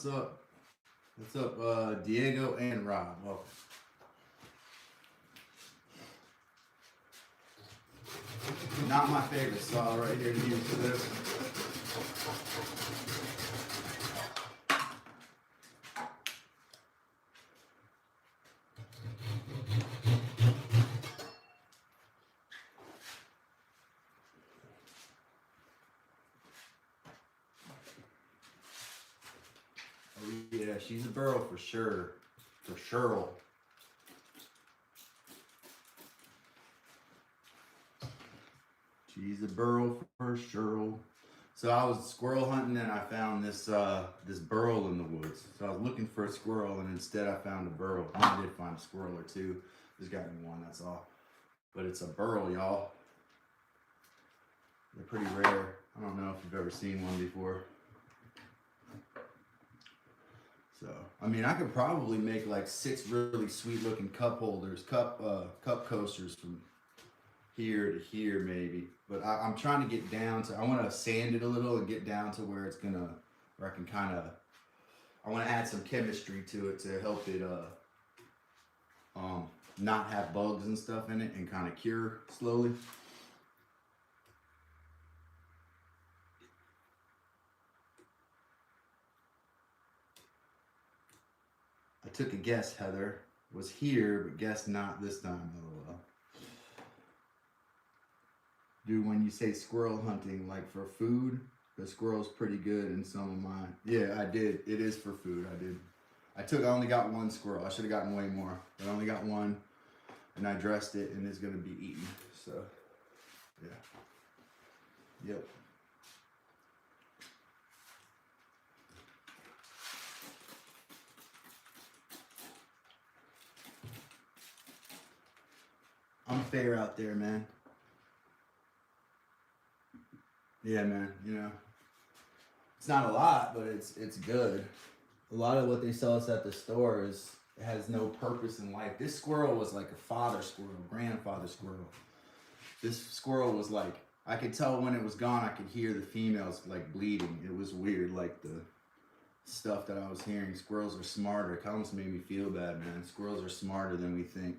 up? What's up, Diego and Rob? Welcome. Not my favorite saw right here to use for this. Oh yeah, she's a Burl for sure. For sure. She's a Burl for sure. So I was squirrel hunting and I found this this Burl in the woods. So I was looking for a squirrel and instead I found a Burl. I did find a squirrel or two. Just got me one, that's all. But it's a Burl, y'all. They're pretty rare. I don't know if you've ever seen one before. So, I mean, I could probably make like 6 really sweet looking cup holders, cup coasters from here to here maybe. But I'm trying to get down to, I want to sand it a little and get down to where it's gonna, where I can kind of, I want to add some chemistry to it to help it not have bugs and stuff in it and kind of cure slowly. I took a guess, Heather was here, but guess not this time, LOL. Dude, when you say squirrel hunting, like for food, the squirrel's pretty good in some of mine. Yeah, I did. It is for food. I only got 1 squirrel. I should have gotten way more. But I only got 1, and I dressed it, and it's gonna be eaten. So, yeah. Yep. I'm fair out there, man. Yeah, man, you know, it's not a lot, but it's good. A lot of what they sell us at the store has no purpose in life. This squirrel was like a father squirrel, grandfather squirrel. This squirrel was like, I could tell when it was gone, I could hear the females like bleeding. It was weird, like the stuff that I was hearing. Squirrels are smarter. It almost made me feel bad, man. Squirrels are smarter than we think.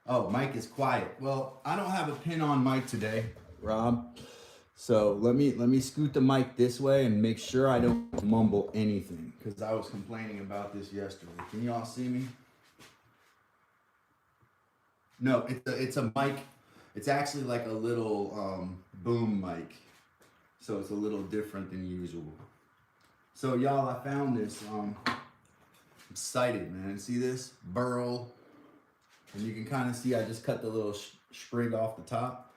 Oh, Mike is quiet. Well, I don't have a pin on Mike today, Rob. So let me scoot the mic this way and make sure I don't mumble anything, because I was complaining about this yesterday. Can you all see me? No, it's a mic. It's actually like a little boom mic. So it's a little different than usual. So y'all, I found this. I'm excited, man. See this? Burl. And you can kind of see I just cut the little sprig off the top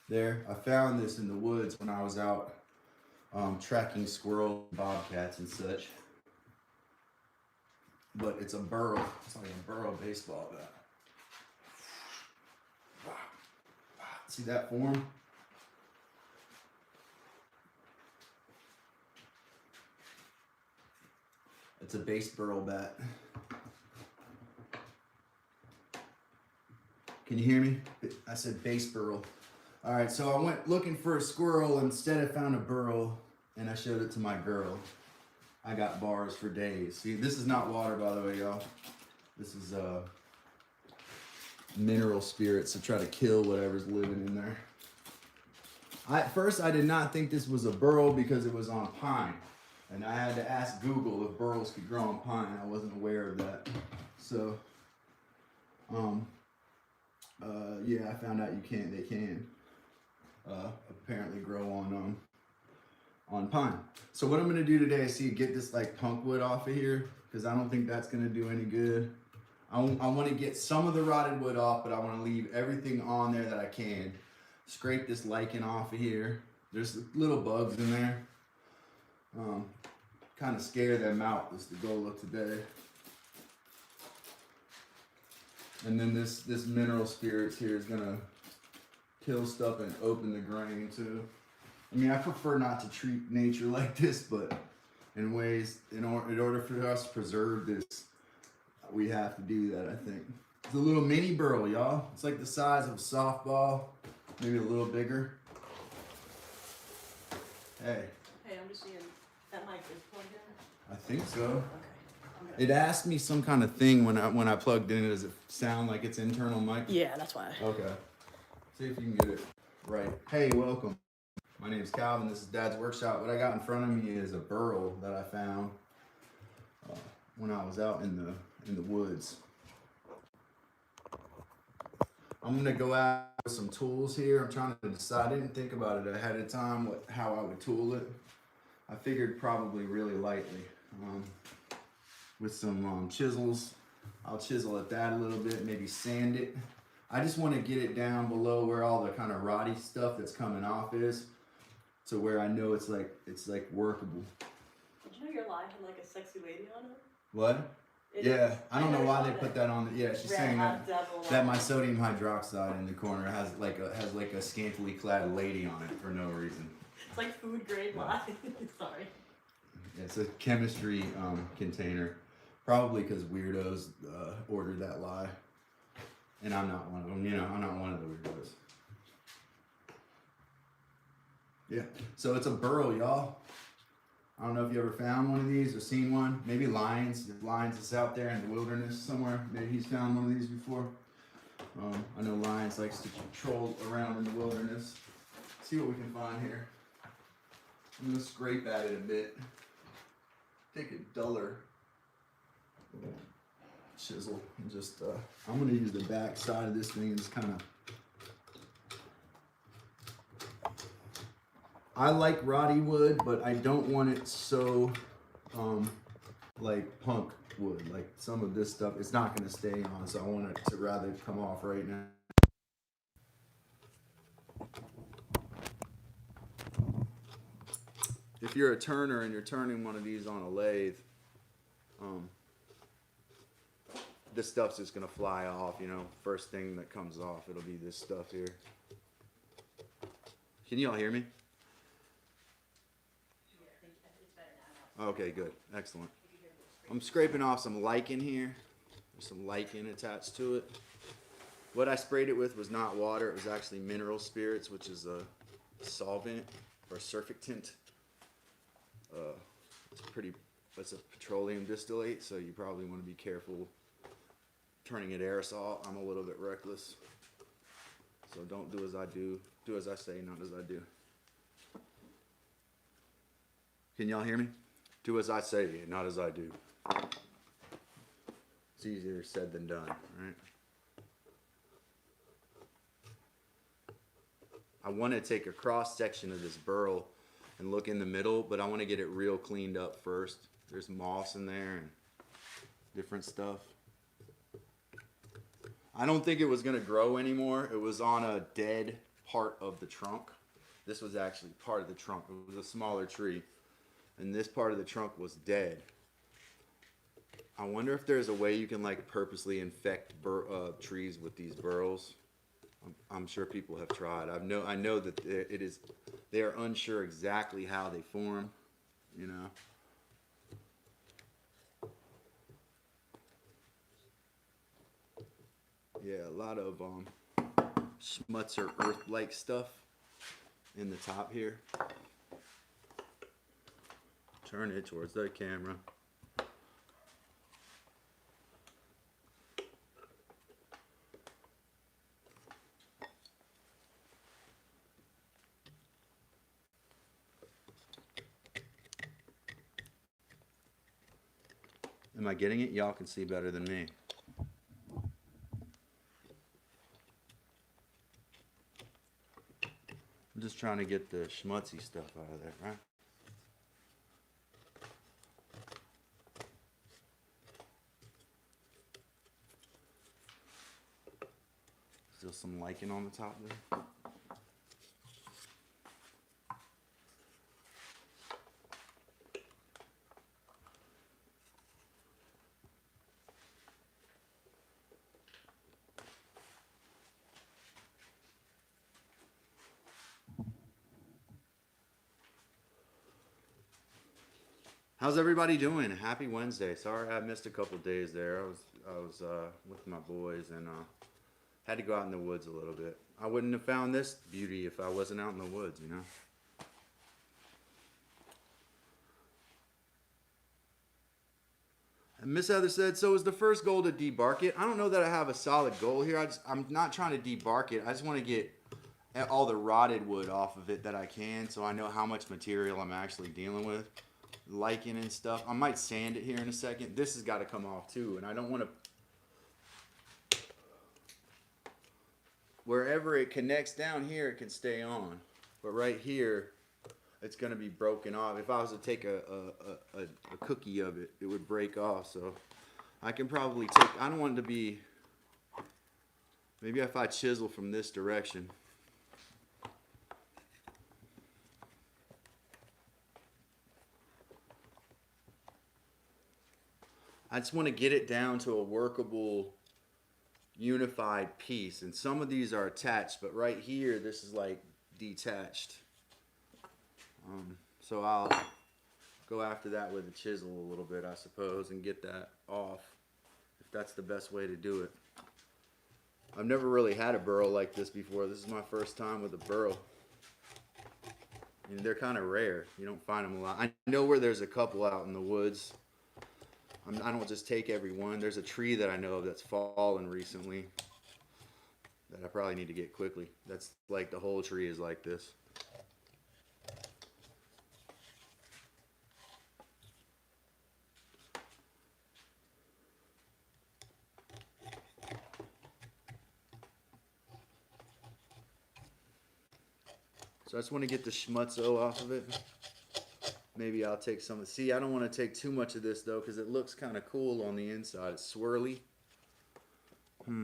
there. I found this in the woods when I was out tracking squirrels, bobcats, and such. But it's a Burl. It's like a Burl baseball bat. See that form? It's a base Burl bat. Can you hear me? I said base Burl. All right, so I went looking for a squirrel. Instead, I found a Burl, and I showed it to my girl. I got bars for days. See, this is not water, by the way, y'all. This is mineral spirits to try to kill whatever's living in there. At first, I did not think this was a Burl because it was on pine. And I had to ask Google if Burls could grow on pine. I wasn't aware of that. So, yeah, I found out they can apparently grow on pine. So what I'm gonna do today is get this like punk wood off of here, because I don't think that's gonna do any good. I want to get some of the rotted wood off, but I want to leave everything on there that I can. Scrape this lichen off of here. There's little bugs in there. Kind of scare them out is the goal of today. And then this mineral spirits here is gonna kill stuff and open the grain too. I mean, I prefer not to treat nature like this, but in ways, in order for us to preserve this, we have to do that, I think. It's a little mini Burl, y'all. It's like the size of a softball, maybe a little bigger. Hey. Hey, I'm just seeing that mic is plugged in. I think so. Okay. It asked me some kind of thing when I plugged in. Does it sound like it's internal mic? Yeah, that's why. Okay. See if you can get it right. Hey, welcome. My name is Calvin. This is Dad's Workshop. What I got in front of me is a Burl that I found when I was out in the woods. I'm gonna go out with some tools here. I'm trying to decide. I didn't think about it ahead of time how I would tool it. I figured probably really lightly with some chisels. I'll chisel at that a little bit, maybe sand it. I just want to get it down below where all the kind of rotty stuff that's coming off is, to where I know it's like workable. Did you know your line had like a sexy lady on it? What? Yeah, I don't know why they put that on. Yeah, she's saying that my sodium hydroxide in the corner has like a scantily clad lady on it for no reason. It's like food grade lye. Sorry. It's a chemistry container, probably because weirdos ordered that lye, and I'm not one of them. You know, I'm not one of the weirdos. Yeah, so it's a Burl, y'all. I don't know if you ever found one of these or seen one. Maybe Lyons. If Lyons is out there in the wilderness somewhere, maybe he's found one of these before. I know Lyons likes to troll around in the wilderness. See what we can find here. I'm gonna scrape at it a bit. Take a duller chisel and just, I'm gonna use the back side of this thing and just kind of. I like rotty wood, but I don't want it so, like punk wood. Like some of this stuff, it's not gonna stay on, so I want it to rather come off right now. If you're a turner and you're turning one of these on a lathe, this stuff's just gonna fly off, you know. First thing that comes off, it'll be this stuff here. Can you all hear me? Okay, good. Excellent. I'm scraping off some lichen here. There's some lichen attached to it. What I sprayed it with was not water. It was actually mineral spirits, which is a solvent or surfactant. It's a petroleum distillate, so you probably want to be careful turning it aerosol. I'm a little bit reckless. So don't do as I do. Do as I say, not as I do. Can y'all hear me? Do as I say, not as I do. It's easier said than done, right? I want to take a cross section of this burl and look in the middle, but I want to get it real cleaned up first. There's moss in there and different stuff. I don't think it was going to grow anymore. It was on a dead part of the trunk. This was actually part of the trunk. It was a smaller tree. And this part of the trunk was dead. I wonder if there's a way you can like purposely infect trees with these burls. I'm sure people have tried. I know that they are unsure exactly how they form, you know. Yeah, a lot of schmutz or earth-like stuff in the top here. Turn it towards the camera. Am I getting it? Y'all can see better than me. I'm just trying to get the schmutzy stuff out of there, right? Still some lichen on the top there. How's everybody doing? Happy Wednesday. Sorry I missed a couple days there. I was with my boys and had to go out in the woods a little bit. I wouldn't have found this beauty if I wasn't out in the woods, you know. Miss Heather said, so is the first goal to debark it? I don't know that I have a solid goal here. I'm not trying to debark it. I just want to get all the rotted wood off of it that I can, so I know how much material I'm actually dealing with. Lichen and stuff. I might sand it here in a second. This has got to come off too, and I don't want to... Wherever it connects down here, it can stay on. But right here, it's going to be broken off. If I was to take a cookie of it, it would break off. So I can probably take... I don't want it to be... Maybe if I chisel from this direction... I just want to get it down to a workable, unified piece. And some of these are attached, but right here, this is like detached. So I'll go after that with a chisel a little bit, I suppose, and get that off, if that's the best way to do it. I've never really had a burl like this before. This is my first time with a burl. And they're kind of rare. You don't find them a lot. I know where there's a couple out in the woods. I don't just take every one. There's a tree that I know of that's fallen recently that I probably need to get quickly. That's like the whole tree is like this. So I just want to get the schmutzo off of it. Maybe I'll take some. See, I don't want to take too much of this though, because it looks kind of cool on the inside. It's swirly. Let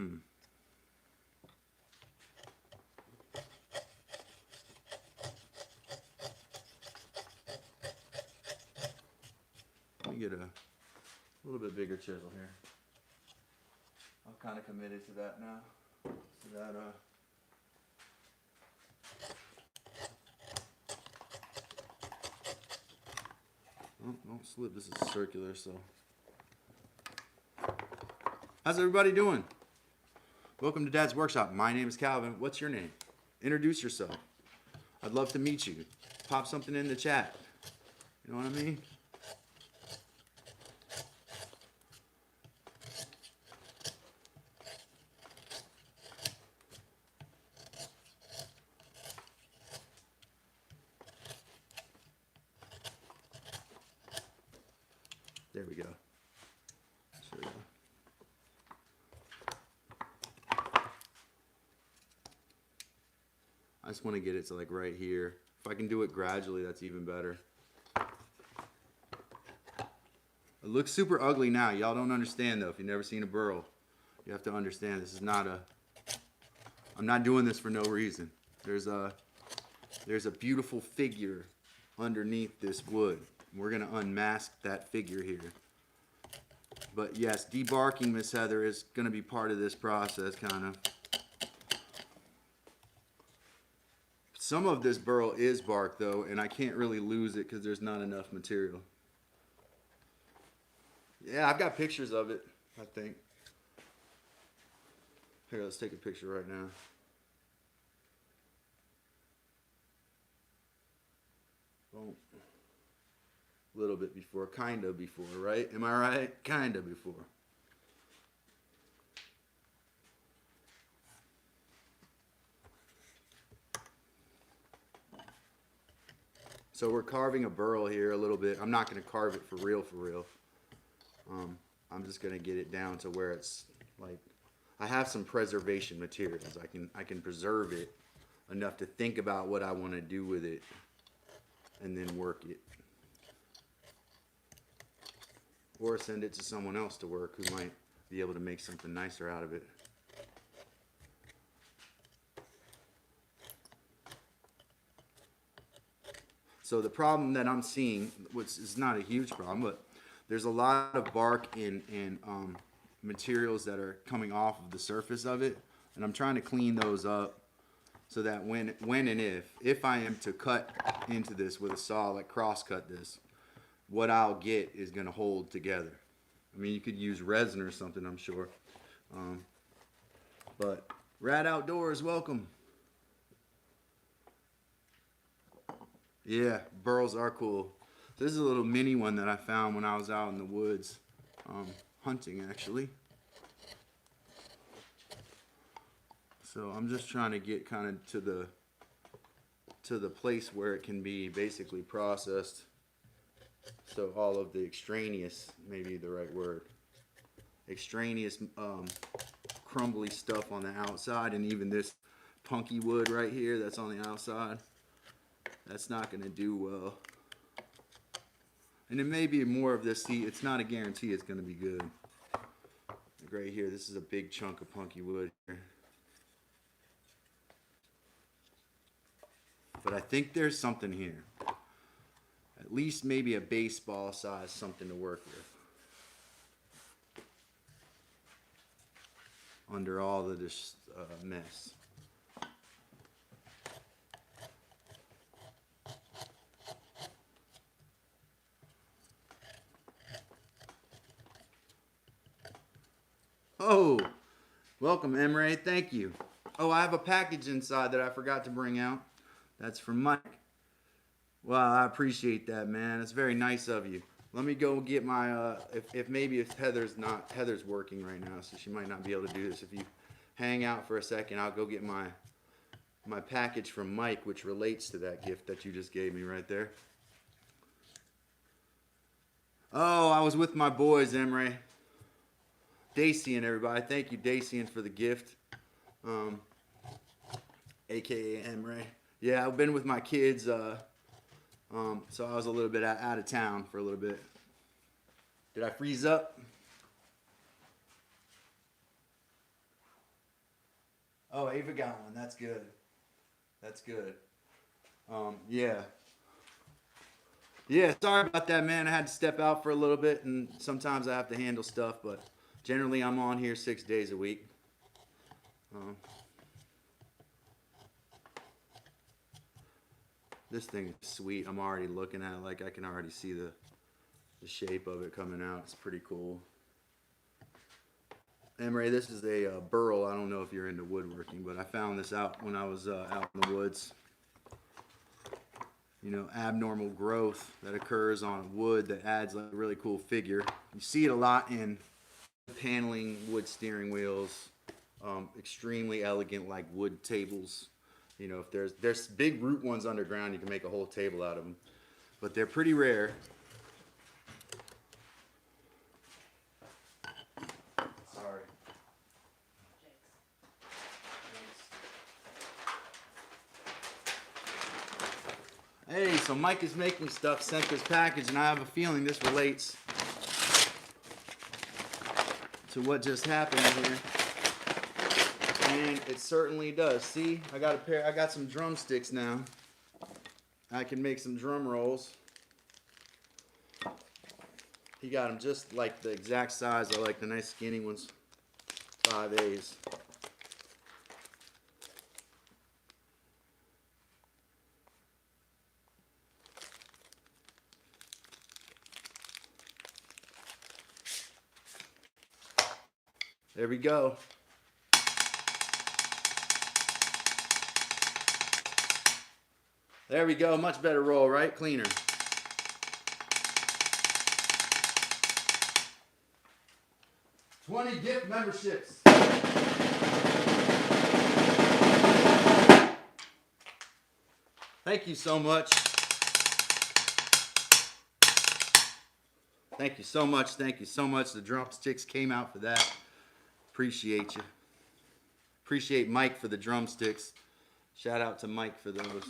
me get a little bit bigger chisel here. I'm kind of committed to that now. So that oh, don't slip. This is circular, so. How's everybody doing? Welcome to Dad's Workshop. My name is Calvin. What's your name? Introduce yourself. I'd love to meet you. Pop something in the chat. You know what I mean? There we go. So, I just want to get it to like right here. If I can do it gradually, that's even better. It looks super ugly now. Y'all don't understand though. If you've never seen a burl, you have to understand this is not a... I'm not doing this for no reason. There's a beautiful figure underneath this wood. We're going to unmask that figure here. But yes, debarking, Miss Heather, is going to be part of this process, kind of. Some of this burl is bark, though, and I can't really lose it because there's not enough material. Yeah, I've got pictures of it, I think. Here, let's take a picture right now. Boom. A little bit before, kind of before, right? Am I right? Kind of before. So we're carving a burl here a little bit. I'm not going to carve it for real, for real. I'm just going to get it down to where it's like, I have some preservation materials. I can preserve it enough to think about what I want to do with it and then work it. Or send it to someone else to work who might be able to make something nicer out of it. So the problem that I'm seeing, which is not a huge problem, but there's a lot of bark and materials that are coming off of the surface of it, and I'm trying to clean those up so that when and if I am to cut into this with a saw, like cross cut this, what I'll get is going to hold together. I mean, you could use resin or something, I'm sure. But Rad Outdoors, welcome. Yeah, burls are cool. So this is a little mini one that I found when I was out in the woods. hunting actually. So I'm just trying to get kind of to the place where it can be basically processed. So all of the extraneous, maybe the right word, extraneous crumbly stuff on the outside, and even this punky wood right here that's on the outside, that's not going to do well. And it may be more of this. See, it's not a guarantee it's going to be good. Like right here, this is a big chunk of punky wood here. But I think there's something here. At least maybe a baseball size something to work with. Under all of this mess. Oh, welcome, Emre. Thank you. Oh, I have a package inside that I forgot to bring out. That's from Mike. Wow, I appreciate that, man. It's very nice of you. Let me go get my, if Heather's working right now, so she might not be able to do this. If you hang out for a second, I'll go get my package from Mike, which relates to that gift that you just gave me right there. Oh, I was with my boys, Emre. Dacian, everybody. Thank you, Dacian, for the gift. AKA Emre. Yeah, I've been with my kids, so I was a little bit out of town for a little bit. Did I freeze up? Oh, Ava got one. That's good. That's good. Yeah. Yeah, sorry about that, man. I had to step out for a little bit, and sometimes I have to handle stuff, but generally I'm on here 6 days a week. This thing is sweet. I'm already looking at it, like I can already see the shape of it coming out. It's pretty cool. Emre, this is a Burl. I don't know if you're into woodworking, but I found this out when I was out in the woods. You know, abnormal growth that occurs on wood that adds like a really cool figure. You see it a lot in paneling, wood steering wheels, extremely elegant like wood tables. You know, if there's big root ones underground, you can make a whole table out of them, but they're pretty rare. Sorry. Hey, so Mike is making stuff, sent this package, and I have a feeling this relates to what just happened here. And it certainly does. See, I got some drumsticks now. I can make some drum rolls. He got them just like the exact size. I like the nice skinny ones. 5As. There we go. There we go. Much better roll, right? Cleaner. $20 gift memberships. Thank you so much. Thank you so much. Thank you so much. The drumsticks came out for that. Appreciate you. Appreciate Mike for the drumsticks. Shout out to Mike for those.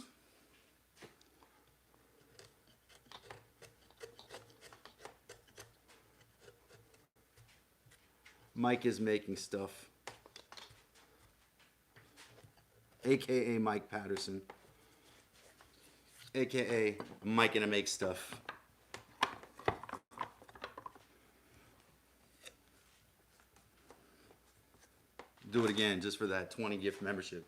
Mike is making stuff. AKA Mike Patterson. AKA Mike gonna make stuff. Do it again just for that 20 gift membership.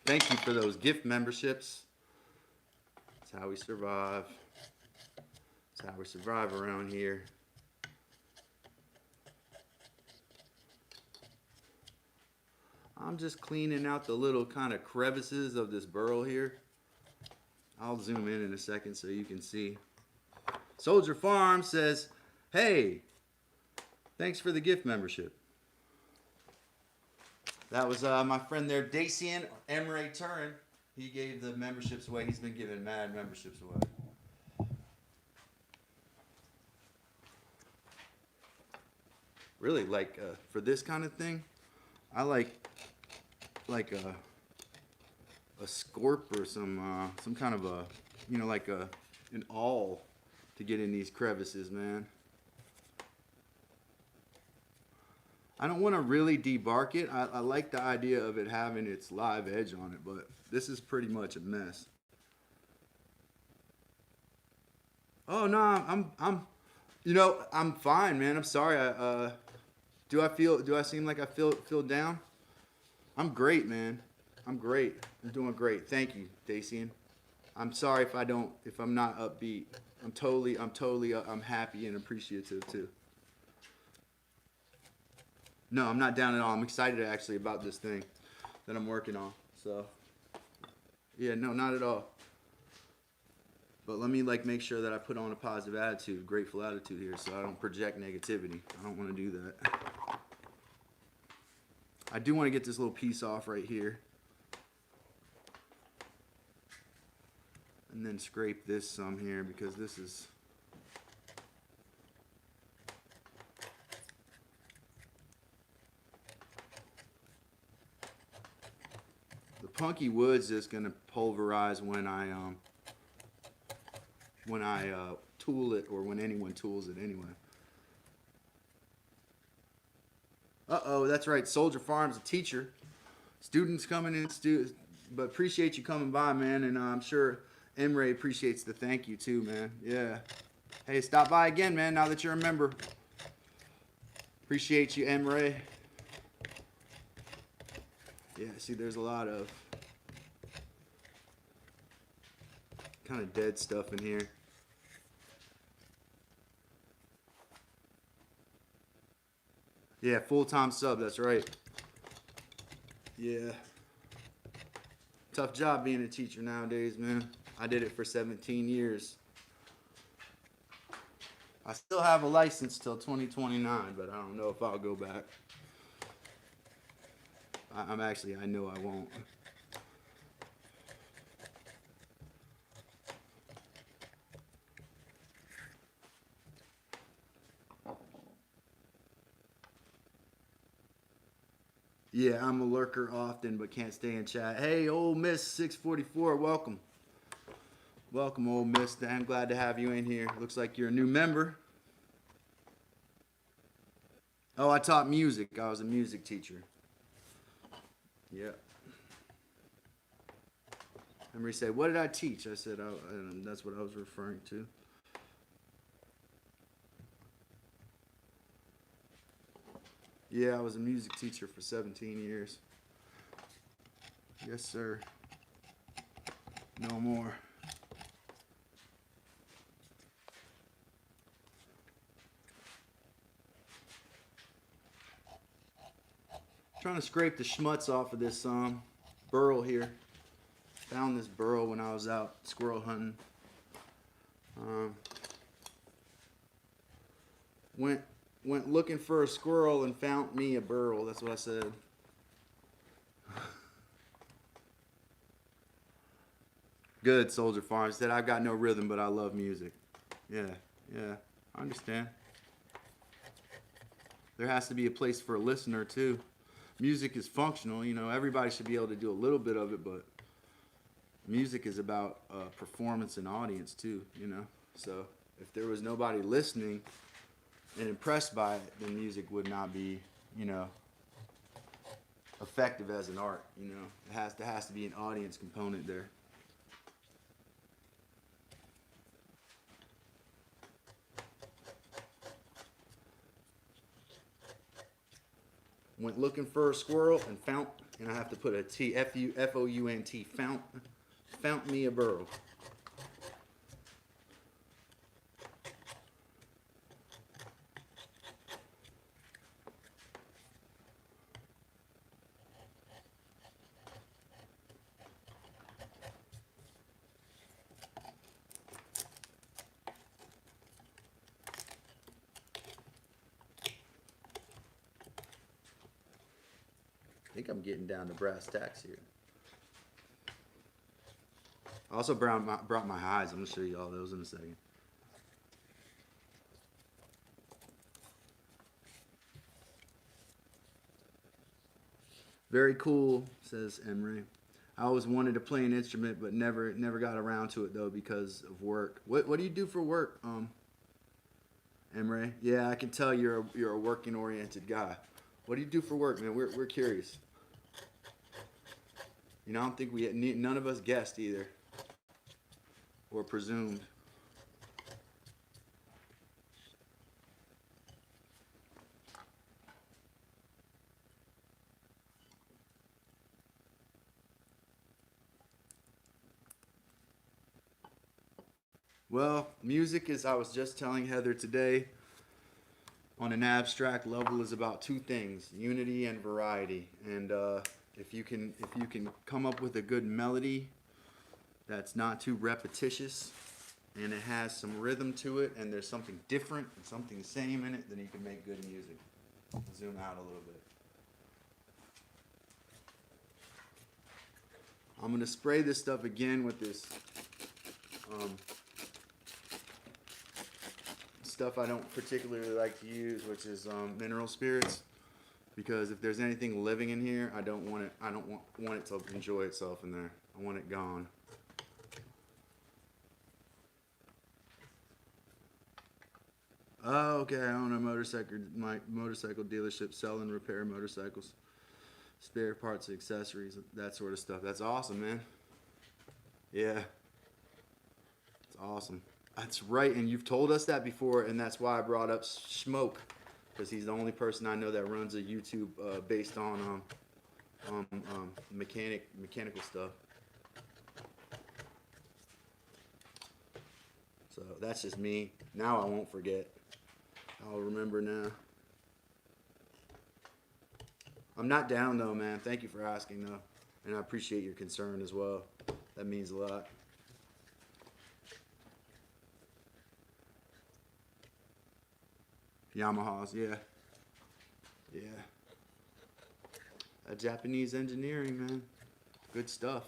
Thank you for those gift memberships. That's how we survive. That's how we survive around here. I'm just cleaning out the little kind of crevices of this burl here. I'll zoom in a second so you can see. Soldier Farm says, hey, thanks for the gift membership. That was my friend there, Dacian Emre Turin. He gave the memberships away. He's been giving mad memberships away. Really, like for this kind of thing, I like a scorp or some kind of a, you know, like an awl to get in these crevices, man. I don't want to really debark it. I like the idea of it having its live edge on it, but this is pretty much a mess. Oh no, I'm you know, I'm fine, man. I'm sorry. Do I seem like I feel down? I'm great, man. I'm great. I'm doing great. Thank you, Dacian. I'm sorry if I'm not upbeat. I'm happy and appreciative too. No, I'm not down at all. I'm excited actually about this thing that I'm working on. So, yeah, no, not at all. But let me like make sure that I put on a positive attitude, grateful attitude here, so I don't project negativity. I don't want to do that. I do want to get this little piece off right here. And then scrape this some here because this is... The punky wood's just going to pulverize when I tool it, or when anyone tools it anyway. Uh-oh, that's right. Soldier Farm's a teacher. Students coming in, but appreciate you coming by, man. And I'm sure Emre appreciates the thank you too, man. Yeah. Hey, stop by again, man, now that you're a member. Appreciate you, Emre. Yeah, see, there's a lot of kind of dead stuff in here. Yeah, full-time sub, that's right. Yeah. Tough job being a teacher nowadays, man. I did it for 17 years. I still have a license till 2029, but I don't know if I'll go back. I know I won't. Yeah, I'm a lurker often, but can't stay in chat. Hey, Ole Miss 644, welcome. Welcome, Ole Miss. I'm glad to have you in here. Looks like you're a new member. Oh, I taught music. I was a music teacher. Yeah. Emery said, what did I teach? I said, that's what I was referring to. Yeah, I was a music teacher for 17 years. Yes, sir. No more. Trying to scrape the schmutz off of this burl here. Found this burl when I was out squirrel hunting. Went looking for a squirrel and found me a burl. That's what I said. Good, Soldier Farm. Said, I've got no rhythm, but I love music. Yeah, I understand. There has to be a place for a listener, too. Music is functional. You know, everybody should be able to do a little bit of it, but music is about performance and audience, too, you know. So if there was nobody listening and impressed by it, then music would not be, you know, effective as an art, you know. There has to be an audience component there. Went looking for a squirrel and found, and I have to put a T, F-O-U-N-T, found me a burl. think I'm getting down to brass tacks here. I also brought my highs. I'm going to show you all those in a second. Very cool, says Emery. I always wanted to play an instrument, but never got around to it though because of work. What do you do for work, Emery? Yeah, I can tell you're a working oriented guy. What do you do for work, man? We're curious. You know, I don't think none of us guessed either, or presumed. Well, music, as I was just telling Heather today, on an abstract level is about two things: unity and variety. And if you can come up with a good melody that's not too repetitious and it has some rhythm to it and there's something different and something the same in it, then you can make good music. I'll zoom out a little bit. I'm going to spray this stuff again with this stuff I don't particularly like to use, which is mineral spirits, because if there's anything living in here, I don't want it to enjoy itself in there. I want it gone. Oh, okay. I own a motorcycle dealership, sell and repair motorcycles, spare parts, accessories, that sort of stuff. That's awesome, man. Yeah, it's awesome. That's right, and you've told us that before, and that's why I brought up Smoke, because he's the only person I know that runs a YouTube based on mechanical stuff. So that's just me. Now I won't forget. I'll remember now. I'm not down though, man. Thank you for asking though, and I appreciate your concern as well. That means a lot. Yamahas, yeah. Yeah. Japanese engineering, man. Good stuff.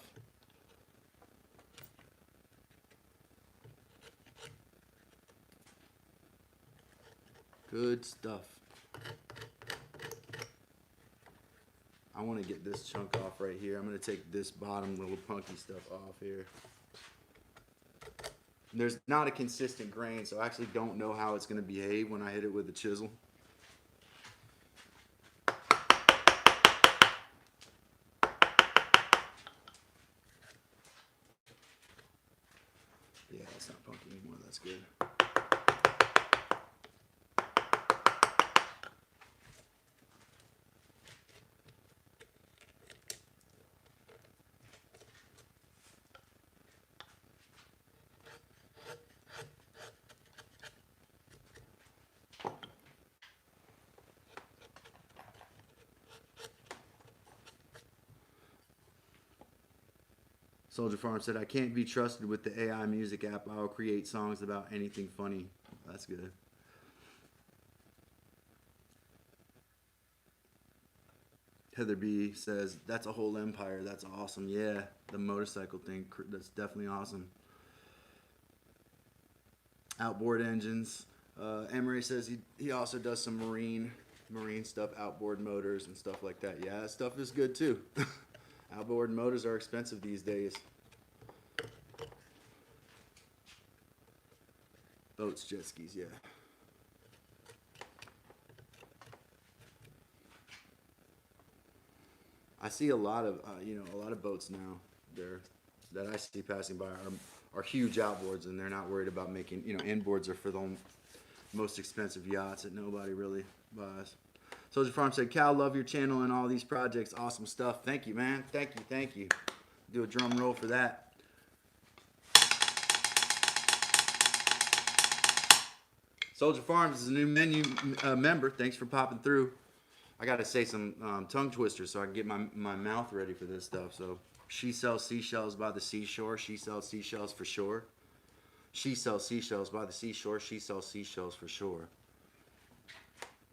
Good stuff. I want to get this chunk off right here. I'm going to take this bottom little punky stuff off here. There's not a consistent grain, so I actually don't know how it's going to behave when I hit it with the chisel. Yeah, it's not punky anymore. That's good. Soldier Farm said, I can't be trusted with the AI music app. I'll create songs about anything funny. That's good. Heather B says, that's a whole empire. That's awesome. Yeah, the motorcycle thing, that's definitely awesome. Outboard engines. Emery says he also does some marine stuff, outboard motors and stuff like that. Yeah, that stuff is good too. Outboard motors are expensive these days. Boats, jet skis, yeah. I see a lot of boats now that I see passing by are huge outboards, and they're not worried about making, inboards are for the most expensive yachts that nobody really buys. Soldier Farm said, Cal, love your channel and all these projects. Awesome stuff. Thank you, man. Thank you. Do a drum roll for that. Soldier Farms is a new menu member. Thanks for popping through. I got to say some tongue twisters so I can get my mouth ready for this stuff. So, she sells seashells by the seashore. She sells seashells for sure. She sells seashells by the seashore. She sells seashells for sure.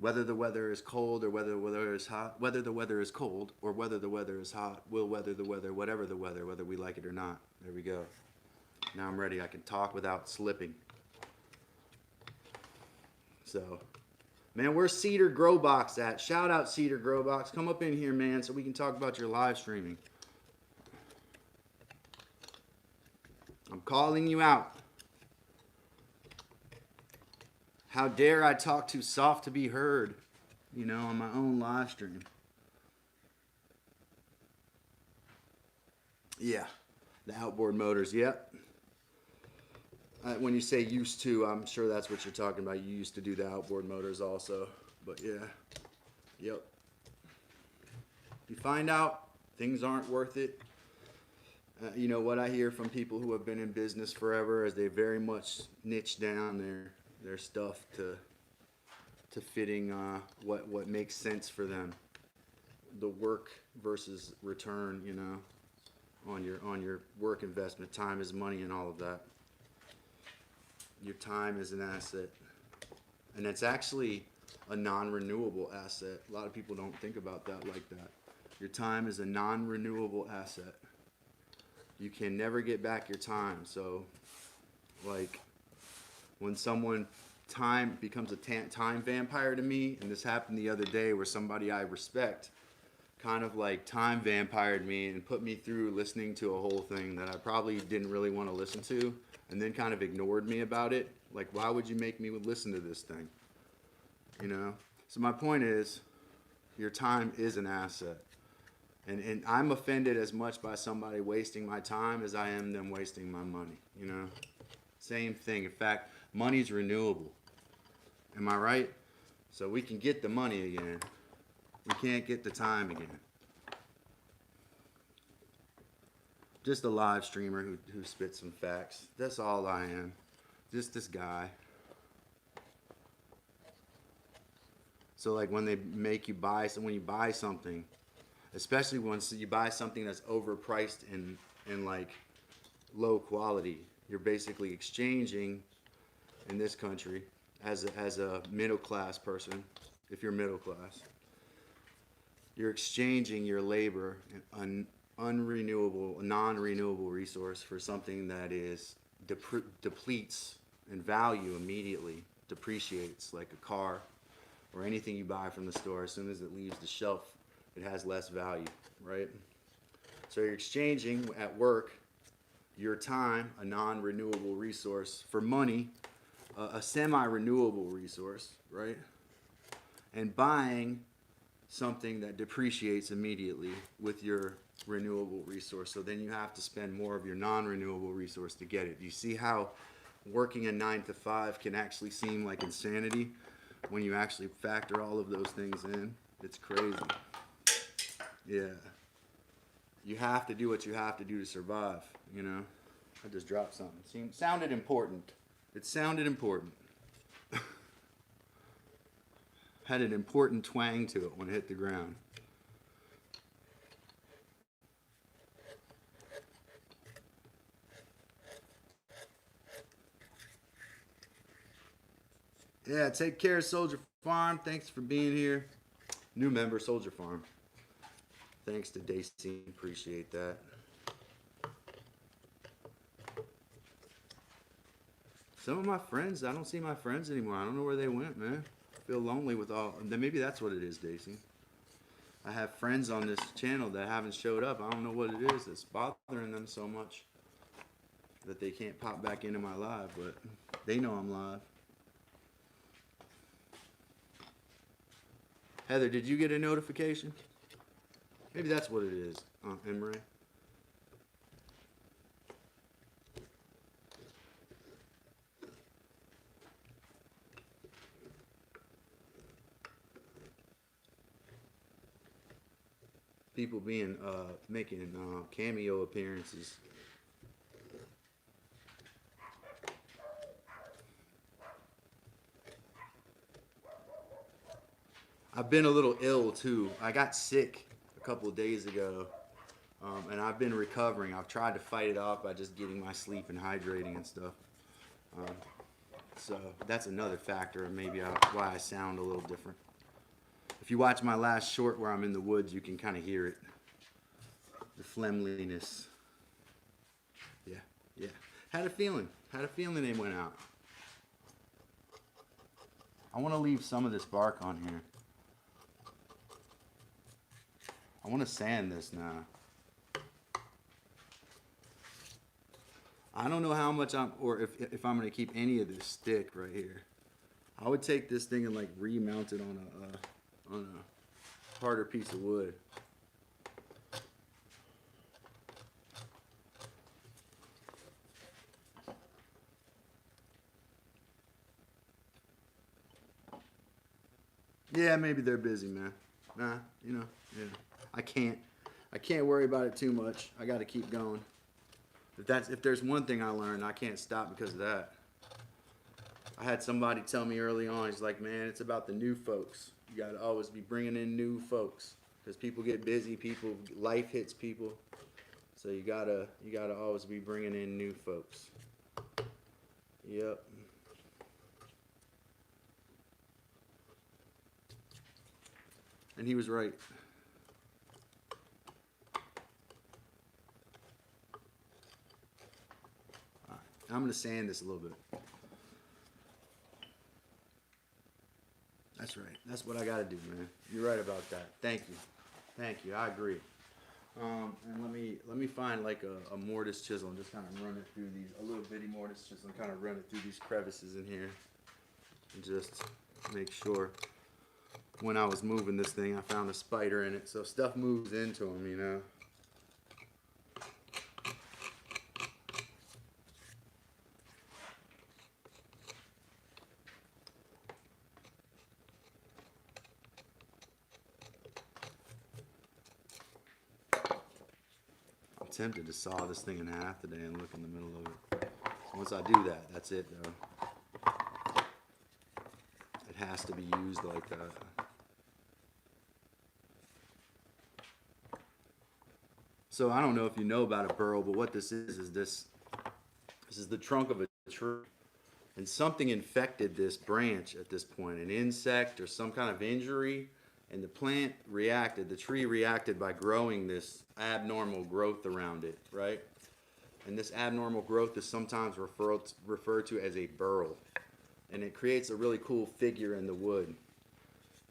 Whether the weather is cold or whether the weather is hot, whether the weather is cold or whether the weather is hot, we'll weather the weather, whatever the weather, whether we like it or not. There we go. Now I'm ready. I can talk without slipping. So, man, where's Cedar Grow Box at? Shout out Cedar Grow Box. Come up in here, man, so we can talk about your live streaming. I'm calling you out. How dare I talk too soft to be heard, you know, on my own live stream. Yeah, the outboard motors, yep. When you say used to, I'm sure that's what you're talking about. You used to do the outboard motors also, but yeah, yep. You find out things aren't worth it. You know, what I hear from people who have been in business forever is they very much niche down their stuff to fitting what makes sense for them. The work versus return, you know, on your work investment. Time is money and all of that. Your time is an asset. And it's actually a non-renewable asset. A lot of people don't think about that like that. Your time is a non-renewable asset. You can never get back your time. So, like, when time becomes a time vampire to me, and this happened the other day where somebody I respect kind of like time vampired me and put me through listening to a whole thing that I probably didn't really want to listen to, and then kind of ignored me about it. Like, why would you make me listen to this thing? You know? So my point is, your time is an asset. And I'm offended as much by somebody wasting my time as I am them wasting my money, you know? Same thing. In fact, money's renewable. Am I right? So we can get the money again. We can't get the time again. Just a live streamer who spits some facts. That's all I am. Just this guy. So like when they make you buy, so when you buy something, especially once you buy something that's overpriced and like low quality, you're basically exchanging in this country as a middle class person, if you're middle class, you're exchanging your labor, an unrenewable, non-renewable resource for something that is depletes in value immediately, depreciates like a car or anything you buy from the store. As soon as it leaves the shelf, it has less value, right? So you're exchanging at work your time, a non-renewable resource, for money, a semi-renewable resource, right? And buying something that depreciates immediately with your renewable resource. So then you have to spend more of your non-renewable resource to get it. You see how working a 9 to 5 can actually seem like insanity when you actually factor all of those things in? It's crazy. Yeah. You have to do what you have to do to survive, you know? I just dropped something. Sounded important. It sounded important. Had an important twang to it when it hit the ground. Yeah, take care, Soldier Farm. Thanks for being here. New member, Soldier Farm. Thanks to Daisy. Appreciate that. Some of my friends, I don't see my friends anymore. I don't know where they went, man. I feel lonely with all. Maybe that's what it is, Daisy. I have friends on this channel that haven't showed up. I don't know what it is that's bothering them so much that they can't pop back into my live, but they know I'm live. Heather, did you get a notification? Maybe that's what it is, Emery. People making cameo appearances. I've been a little ill too. I got sick a couple of days ago, and I've been recovering. I've tried to fight it off by just getting my sleep and hydrating and stuff. So that's another factor, maybe why I sound a little different. If you watch my last short where I'm in the woods, you can kind of hear it. The phlegmliness. Yeah, yeah. Had a feeling they went out. I want to leave some of this bark on here. I want to sand this now. I don't know how much or if I'm going to keep any of this stick right here. I would take this thing and like remount it on a harder piece of wood. Yeah, maybe they're busy, man. Nah, you know, yeah. I can't worry about it too much. I got to keep going. If there's one thing I learned, I can't stop because of that. I had somebody tell me early on, he's like, man, it's about the new folks. You got to always be bringing in new folks because people get busy, life hits people. So you gotta always be bringing in new folks. Yep. And he was right. All right, I'm gonna sand this a little bit. That's right. That's what I gotta do, man. You're right about that. Thank you. I agree. And let me find like a mortise chisel and just kind of run it through a little bitty mortise chisel and kind of run it through these crevices in here, and just make sure. When I was moving this thing, I found a spider in it, so stuff moves into them, you know. I'm tempted to saw this thing in half today and look in the middle of it. Once I do that, that's it, though. It has to be used like that. So I don't know if you know about a burl, but what this is this is the trunk of a tree. And something infected this branch at this point, an insect or some kind of injury, and the tree reacted by growing this abnormal growth around it, right? And this abnormal growth is sometimes referred to as a burl. And it creates a really cool figure in the wood.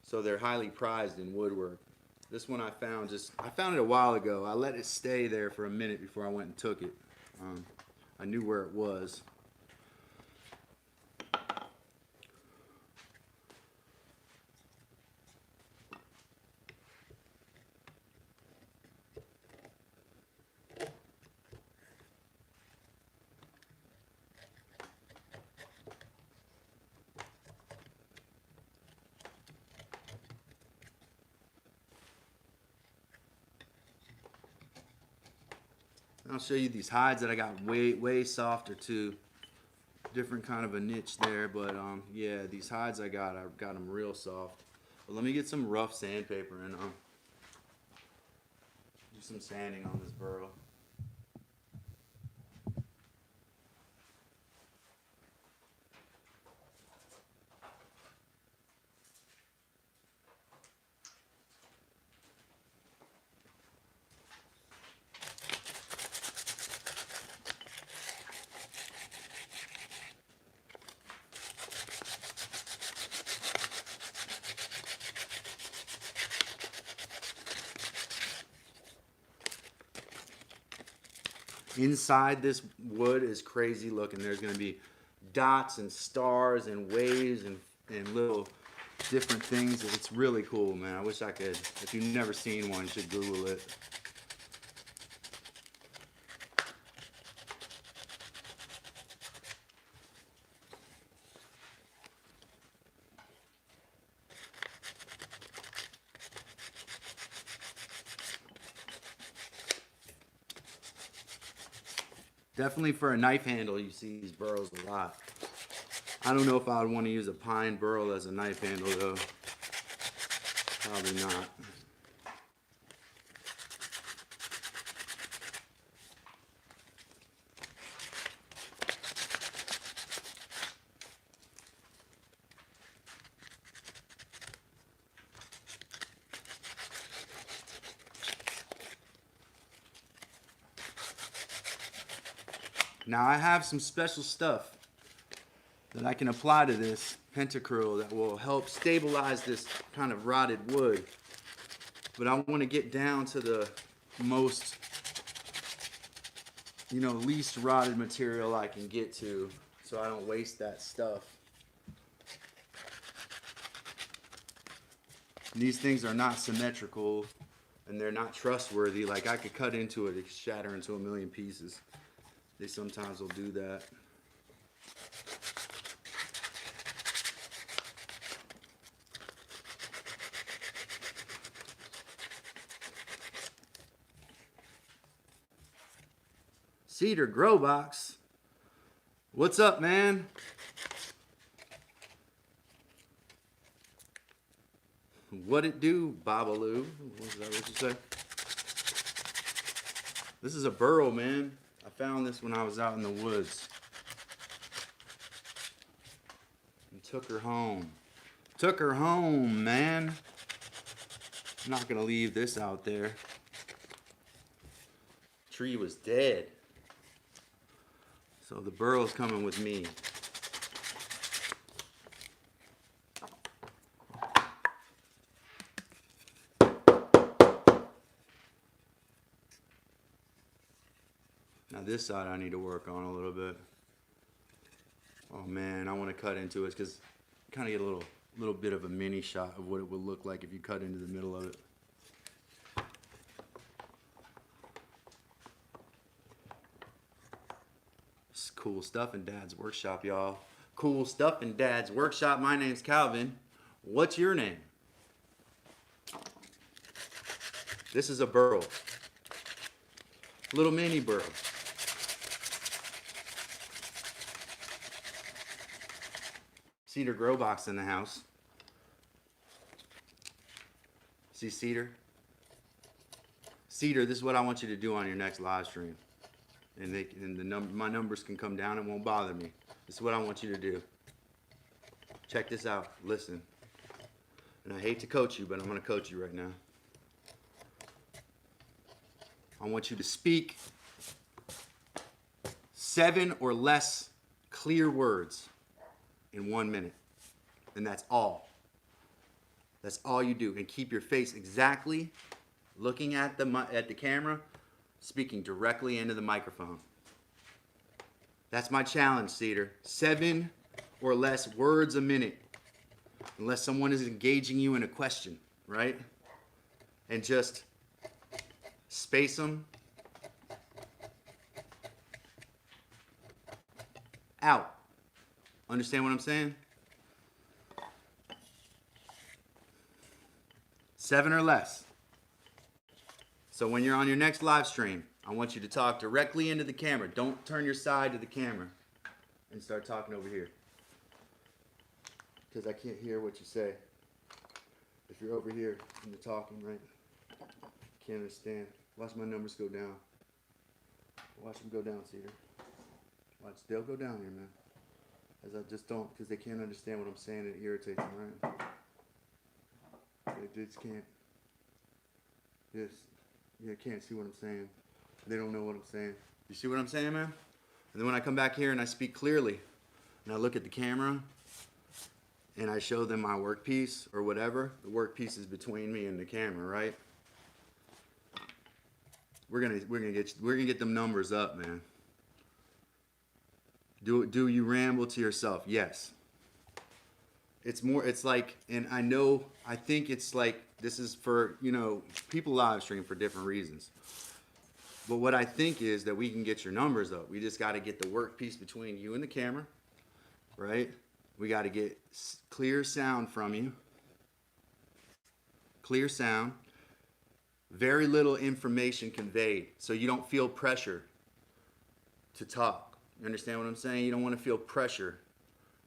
So they're highly prized in woodwork. This one I found it a while ago. I let it stay there for a minute before I went and took it. I knew where it was. I'll show you these hides that I got way softer too. Different kind of a niche there, but yeah, these hides I've got them real soft. But let me get some rough sandpaper and do some sanding on this burl. Inside this wood is crazy looking. There's going to be dots and stars and waves and little different things. It's really cool, man. I wish I could. If you've never seen one, you should Google it. Definitely for a knife handle, you see these burls a lot. I don't know if I would want to use a pine burl as a knife handle though. Probably not. Now I have some special stuff that I can apply to this pentacryle that will help stabilize this kind of rotted wood. But I want to get down to the most, least rotted material I can get to so I don't waste that stuff. And these things are not symmetrical and they're not trustworthy. Like I could cut into it, it could shatter into a million pieces. They sometimes will do that. Cedar Grow Box. What's up, man? What it do, Babaloo? Was that what you said? This is a Burl, man. I found this when I was out in the woods. And took her home. Took her home, man. I'm not gonna leave this out there. Tree was dead. So the Burl's coming with me. Now this side I need to work on a little bit. Oh man, I want to cut into it because kind of get a little bit of a mini shot of what it would look like if you cut into the middle of it. It's cool stuff in Dad's workshop, y'all. Cool stuff in Dad's workshop. My name's Calvin. What's your name? This is a Burl. Little mini Burl. Cedar Grow Box in the house. See Cedar? Cedar, this is what I want you to do on your next live stream. And my numbers can come down, it won't bother me. This is what I want you to do. Check this out, listen. And I hate to coach you, but I'm gonna coach you right now. I want you to speak 7 or less clear words in 1 minute. And that's all. That's all you do. And keep your face exactly looking at the camera, speaking directly into the microphone. That's my challenge, Cedar. 7 or less words a minute. Unless someone is engaging you in a question, right? And just space them out. Understand what I'm saying? 7 or less. So when you're on your next live stream, I want you to talk directly into the camera. Don't turn your side to the camera and start talking over here. Because I can't hear what you say. If you're over here and you're talking, right? Can't understand. Watch my numbers go down. Watch them go down, Cedar. Watch, they'll go down here, man. As I just don't, because they can't understand what I'm saying and it irritates them, right? They just can't. Can't see what I'm saying. They don't know what I'm saying. You see what I'm saying, man? And then when I come back here and I speak clearly, and I look at the camera, and I show them my workpiece or whatever, the workpiece is between me and the camera, right? We're gonna get them numbers up, man. Do you ramble to yourself? Yes. It's like, and I think it's like, this is for, people live stream for different reasons. But what I think is that we can get your numbers up. We just got to get the workpiece between you and the camera, right? We got to get clear sound from you. Clear sound. Very little information conveyed, so you don't feel pressure to talk. You understand what I'm saying? You don't want to feel pressure.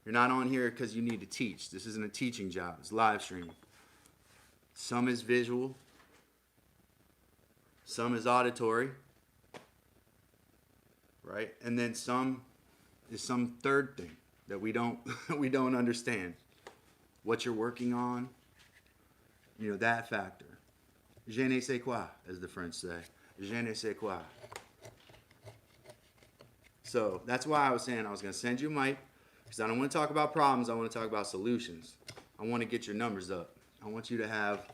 You're not on here because you need to teach. This isn't a teaching job. It's live streaming. Some is visual. Some is auditory. Right? And then some is some third thing that we don't understand. What you're working on. That factor. Je ne sais quoi, as the French say. Je ne sais quoi. So that's why I was saying I was going to send you a mic, because I don't want to talk about problems. I want to talk about solutions. I want to get your numbers up. I want you to have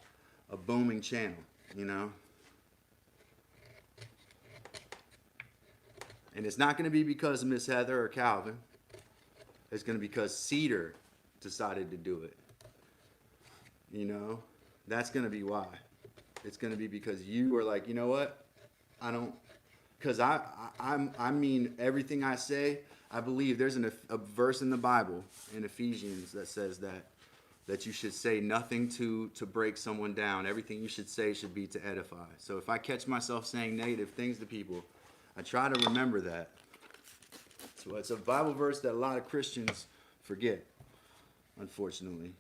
a booming channel, you know? And it's not going to be because of Miss Heather or Calvin. It's going to be because Seetin decided to do it. You know? That's going to be why. It's going to be because you are like, you know what? I don't... Because I mean everything I say. I believe there's a verse in the Bible, in Ephesians, that says that you should say nothing to break someone down. Everything you should say should be to edify. So if I catch myself saying negative things to people, I try to remember that. So it's a Bible verse that a lot of Christians forget, unfortunately.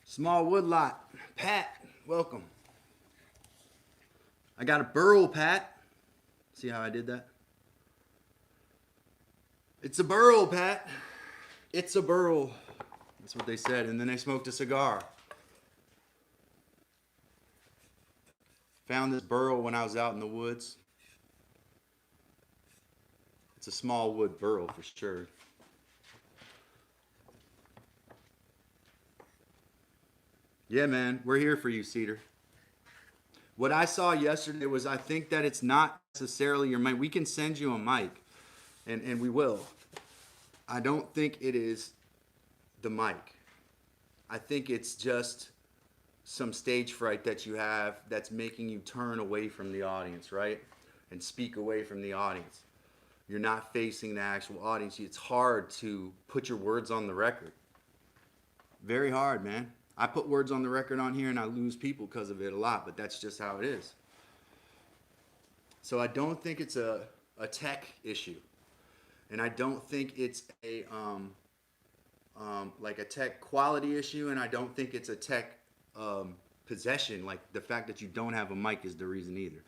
Small woodlot. Pat, welcome. I got a Burl, Pat. See how I did that? It's a Burl, Pat. It's a Burl. That's what they said. And then they smoked a cigar. Found this Burl when I was out in the woods. It's a small wood Burl for sure. Yeah, man. We're here for you, Seetin. What I saw yesterday was, I think that it's not necessarily your mic. We can send you a mic, and we will. I don't think it is the mic. I think it's just some stage fright that you have that's making you turn away from the audience, right? And speak away from the audience. You're not facing the actual audience. It's hard to put your words on the record. Very hard, man. I put words on the record on here and I lose people because of it a lot, but that's just how it is. So I don't think it's a tech issue. And I don't think it's a like a tech quality issue, and I don't think it's a tech possession, like the fact that you don't have a mic is the reason either.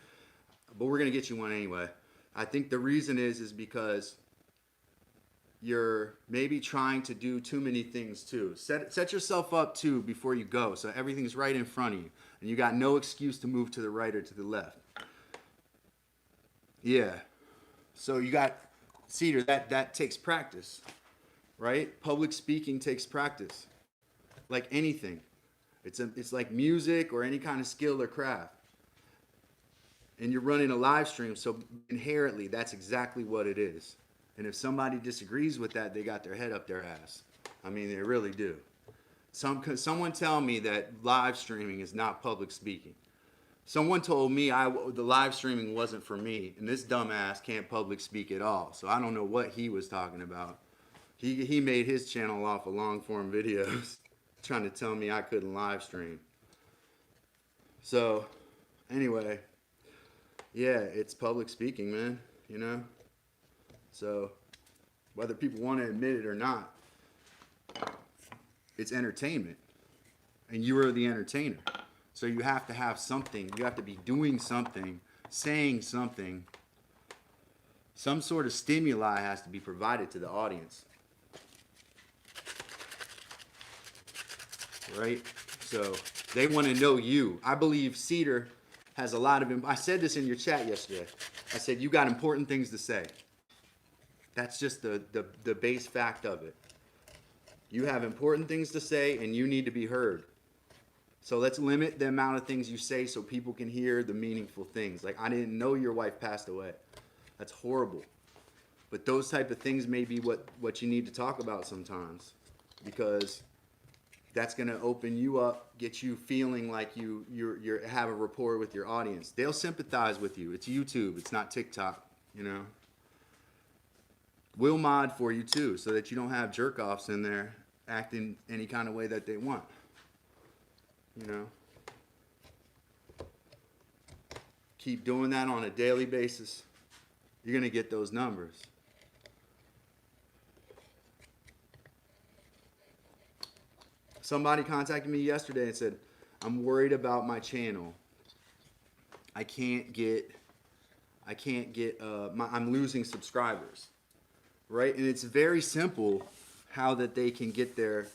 But we're gonna get you one anyway. I think the reason is because you're maybe trying to do too many things too. Set yourself up too before you go, so everything's right in front of you, and you got no excuse to move to the right or to the left. Yeah. So you got Seetin, that takes practice, right? Public speaking takes practice, like anything. It's like music or any kind of skill or craft. And you're running a live stream, so inherently that's exactly what it is. And if somebody disagrees with that, they got their head up their ass. I mean, they really do. Someone tell me that live streaming is not public speaking. Someone told me the live streaming wasn't for me, and this dumbass can't public speak at all. So I don't know what he was talking about. He made his channel off of long form videos, trying to tell me I couldn't live stream. So anyway, yeah, it's public speaking, man, you know? So whether people want to admit it or not, it's entertainment, and you are the entertainer. So you have to have something. You have to be doing something, saying something. Some sort of stimuli has to be provided to the audience. Right? So they want to know you. I believe Seetin has a lot of... I said this in your chat yesterday. I said, you got important things to say. That's just the base fact of it. You have important things to say, and you need to be heard. So let's limit the amount of things you say so people can hear the meaningful things. Like, I didn't know your wife passed away. That's horrible. But those type of things may be what you need to talk about sometimes, because that's going to open you up, get you feeling like you have a rapport with your audience. They'll sympathize with you. It's YouTube. It's not TikTok, you know. We'll mod for you too, so that you don't have jerk-offs in there acting any kind of way that they want. You know, keep doing that on a daily basis. You're going to get those numbers. Somebody contacted me yesterday and said, I'm worried about my channel. I'm losing subscribers. Right? And it's very simple how that they can get there.